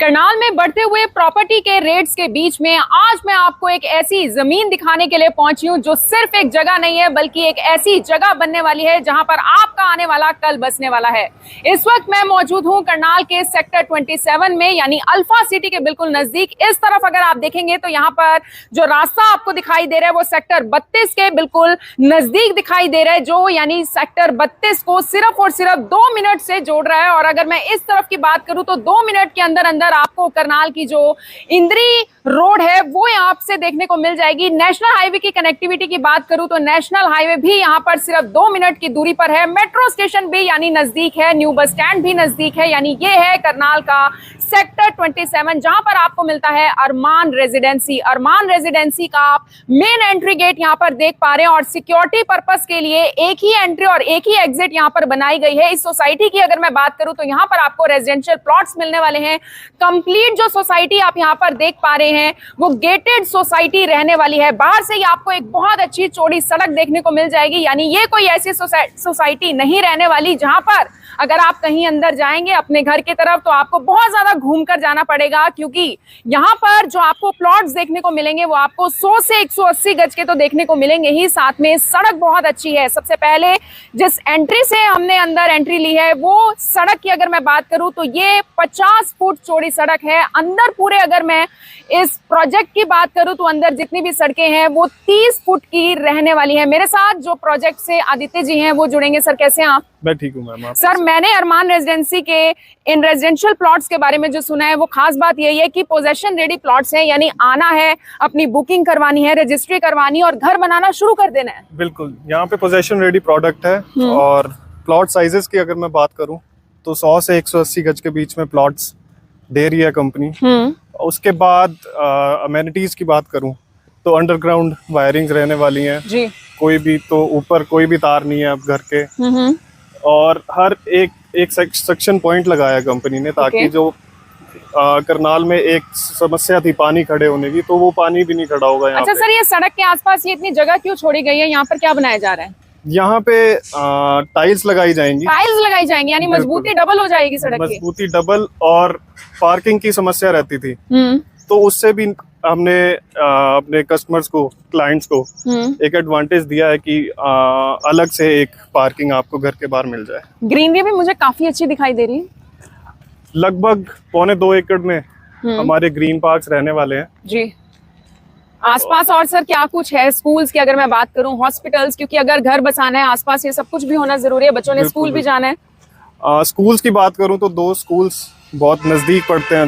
करनाल में बढ़ते हुए प्रॉपर्टी के रेट्स के बीच में आज मैं आपको एक ऐसी जमीन दिखाने के लिए पहुंची हूं जो सिर्फ एक जगह नहीं है बल्कि एक ऐसी जगह बनने वाली है जहां पर आपका आने वाला कल बसने वाला है। इस वक्त मैं मौजूद हूं करनाल के सेक्टर 27 में, यानी अल्फा सिटी के बिल्कुल नजदीक। इस तरफ अगर आप देखेंगे तो यहाँ पर जो रास्ता आपको दिखाई दे रहा है वो सेक्टर 32 के बिल्कुल नजदीक दिखाई दे रहा है, जो यानी सेक्टर 32 को सिर्फ और सिर्फ 2 मिनट से जोड़ रहा है। और अगर मैं इस तरफ की बात करूं तो 2 मिनट के अंदर अंदर आपको करनाल की जो इंद्री रोड है वो यहाँ से देखने को मिल जाएगी। नेशनल हाईवे की कनेक्टिविटी की बात करूं तो नेशनल हाईवे भी यहाँ पर सिर्फ 2 मिनट की दूरी पर है। मेट्रो स्टेशन भी यानी नजदीक है, न्यू बस स्टैंड भी नजदीक है। यानी ये है करनाल का सेक्टर 27, जहां पर आपको मिलता है अरमान रेजिडेंसी। अरमान रेजिडेंसी का आप मेन एंट्री गेट यहां पर देख पा रहे हैं और सिक्योरिटी पर्पस के लिए एक ही एंट्री और एक ही एग्जिट यहां पर बनाई गई है। इस सोसाइटी की अगर मैं बात करूं तो यहां पर आपको रेजिडेंशियल प्लॉट्स मिलने वाले हैं। कंप्लीट जो सोसाइटी आप यहां पर देख पा रहे हैं वो गेटेड सोसाइटी रहने वाली है। बाहर से ही आपको एक बहुत अच्छी चौड़ी सड़क देखने को मिल जाएगी। यानी ये कोई ऐसी सोसाइटी नहीं रहने वाली जहां पर अगर आप कहीं अंदर जाएंगे अपने घर की तरफ तो आपको बहुत ज्यादा घूमकर जाना पड़ेगा, क्योंकि यहाँ पर जो आपको प्लॉट्स देखने को मिलेंगे वो आपको 100 से 180 गज के तो देखने को मिलेंगे ही, साथ में सड़क बहुत अच्छी है। सबसे पहले जिस एंट्री से हमने अंदर एंट्री ली है वो सड़क की अगर मैं बात करूं तो ये 50 फुट चौड़ी सड़क है। अंदर पूरे अगर मैं इस प्रोजेक्ट की बात करूं तो अंदर जितनी भी सड़कें हैं वो 30 फुट की रहने वाली है। मेरे साथ जो प्रोजेक्ट से आदित्य जी हैं वो जुड़ेंगे। सर कैसे हैं आप? मैं ठीक हूँ मैम। सर मैंने अरमान रेजिडेंसी के इन रेजिडेंशियल प्लॉट्स के बारे में जो सुना है वो खास बात यही है कि पोजेशन रेडी प्लॉट्स हैं, यानी आना है, अपनी बुकिंग करवानी है, रजिस्ट्री करवानी है और घर बनाना शुरू कर देना है। बिल्कुल, यहाँ पे पोजेशन रेडी प्रोडक्ट है। और प्लॉट साइजेस की अगर मैं बात करूँ तो 100 से 180 गज के बीच में प्लॉट्स दे रही है कंपनी। उसके बाद अमेनिटीज की बात करूँ तो अंडरग्राउंड वायरिंग्स रहने वाली हैं जी। कोई भी तो ऊपर कोई भी तार नहीं है अब घर के। और हर एक सेक्शन पॉइंट लगाया कंपनी ने ताकि जो करनाल में एक समस्या थी पानी खड़े होने की तो वो पानी भी नहीं खड़ा होगा यहाँ। अच्छा सर, ये सड़क के आसपास ये इतनी जगह क्यों छोड़ी गई है? यहाँ पर क्या बनाया जा रहा है? यहाँ पे टाइल्स लगाई जाएंगी। टाइल्स लगाई जाएंगी यानी मजबूती डबल हो जाएगी सड़क की। मजबूती डबल। और पार्किंग की समस्या रहती थी तो उससे भी हमने अपने कस्टमर्स को, क्लाइंट्स को एक एडवांटेज दिया है कि अलग से एक पार्किंग आपको घर के बाहर मिल जाए। ग्रीनरी भी मुझे काफी अच्छी दिखाई दे रही है। लगभग 1.25 एकड़ में हमारे ग्रीन पार्क्स रहने वाले हैं जी। आसपास और सर क्या कुछ है? स्कूल्स की अगर मैं बात करूं, हॉस्पिटल्स, क्योंकि अगर घर बसाना है आसपास ये सब कुछ भी होना जरूरी है, बच्चों ने स्कूल भी जाना है। स्कूल्स की बात करूं तो 2 स्कूल्स बहुत नजदीक पड़ते हैं